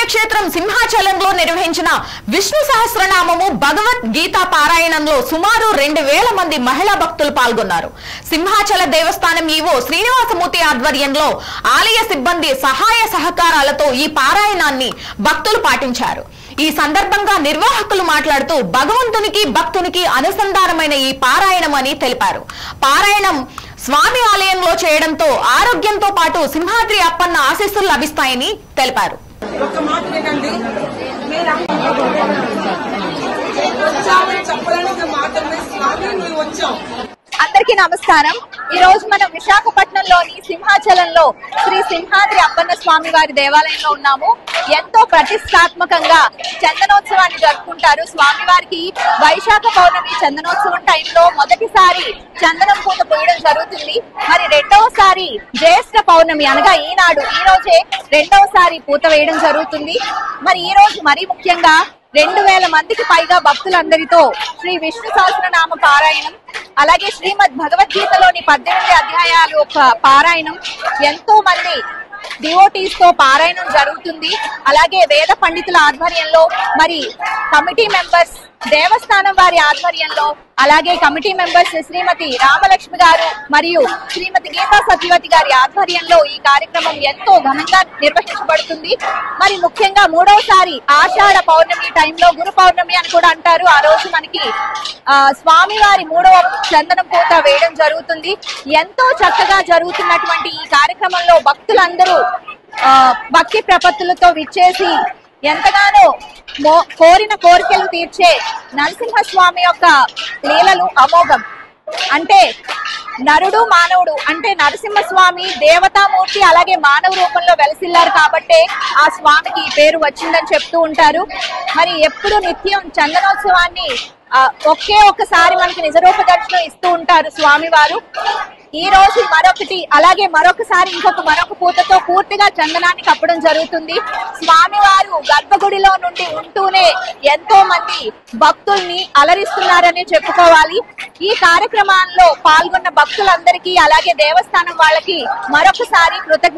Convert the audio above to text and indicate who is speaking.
Speaker 1: పుణ్యక్షేత్రం సింహాచలంలో నిర్వహించిన విష్ణు సహస్రనామము భగవద్గీత పారాయణంలో సుమారు 2000 మంది మహిళా భక్తులు పాల్గొన్నారు. సింహాచల దేవస్థానం ఈవో శ్రీనివాసమూర్తి ఆధ్వర్యంలో ఆలయ సిబ్బంది సహాయ సహకారాలతో ఈ పారాయణాన్ని భక్తులు పాటించారు. ఈ సందర్భంగా నిర్వాహకులు మాట్లాడుతూ భగవంతునికి భక్తునికి అనుసంధానమైన ఈ పారాయణం అని తెలిపారు. పారాయణం స్వామి ఆలయంలో చేయడంతో ఆరోగ్యంతో పాటు సింహాద్రి అప్పన్న ఆశీస్సులు లభిస్తాయని తెలిపారు.
Speaker 2: అందరికీ నమస్కారం. ఈ రోజు మనం విశాఖపట్నంలోని సింహాచలంలో శ్రీ సింహాద్రి అప్పన్న స్వామి వారి దేవాలయంలో ఉన్నాము. ఎంతో ప్రతిష్టాత్మకంగా చందనోత్సవాన్ని జరుపుకుంటారు. స్వామివారికి వైశాఖ పౌర్ణమి చందనోత్సవం టైంలో మొదటిసారి చందనం పూత పోయడం జరుగుతుంది. మరి రెండవసారి జ్యేష్ఠ పౌర్ణమి అనగా ఈనాడు ఈ రోజే రెండవసారి పూత వేయడం జరుగుతుంది. మరి ఈ రోజు మరీ ముఖ్యంగా 2000 మందికి పైగా భక్తులందరితో శ్రీ విష్ణు సహస్రనామ పారాయణం, అలాగే శ్రీమద్ భగవద్గీతలోని 18 అధ్యాయాలు ఒక పారాయణం, ఎంతో మంది డివోటీస్ తో పారాయణం జరుగుతుంది. అలాగే వేద పండితుల ఆధ్వర్యంలో, మరి కమిటీ మెంబర్స్ దేవస్థానం వారి ఆధ్వర్యంలో, అలాగే కమిటీ మెంబర్స్ శ్రీమతి రామలక్ష్మి గారు మరియు శ్రీమతి గీతా సత్యవతి గారి ఆధ్వర్యంలో ఈ కార్యక్రమం ఎంతో ఘనంగా నిర్వహించబడుతుంది. మరి ముఖ్యంగా 3వసారి ఆషాఢ పౌర్ణమి టైంలో గురు పౌర్ణమి అని కూడా అంటారు. ఆ రోజు మనకి స్వామివారి 3వ చందనం పూత వేయడం జరుగుతుంది. ఎంతో చక్కగా జరుగుతున్నటువంటి ఈ కార్యక్రమంలో భక్తులందరూ భక్తి ప్రపత్తులతో విచ్చేసి ఎంతగానో కోరిన కోరికలు తీర్చే నరసింహస్వామి యొక్క లీలలు అమోఘం. అంటే నరుడు మానవుడు అంటే నరసింహస్వామి దేవతామూర్తి అలాగే మానవ రూపంలో వెలసిల్లారు కాబట్టే ఆ స్వామికి ఈ పేరు వచ్చిందని చెప్తూ ఉంటారు. మరి ఎప్పుడు నిత్యం చందనోత్సవాన్ని ఒక్కసారి మనకి నిజరూప దర్శనం ఇస్తూ ఉంటారు స్వామివారు. ఈ రోజు మరొకటి అలాగే మరొకసారి మరొక పూతతో పూర్తిగా చందనాన్ని కప్పడం జరుగుతుంది. స్వామివారు గర్భగుడిలో నుండి ఉంటూనే ఎంతో మంది భక్తుల్ని అలరిస్తున్నారని చెప్పుకోవాలి. ఈ కార్యక్రమాల్లో పాల్గొన్న భక్తులందరికీ అలాగే దేవస్థానం వాళ్ళకి మరొకసారి కృతజ్ఞతలు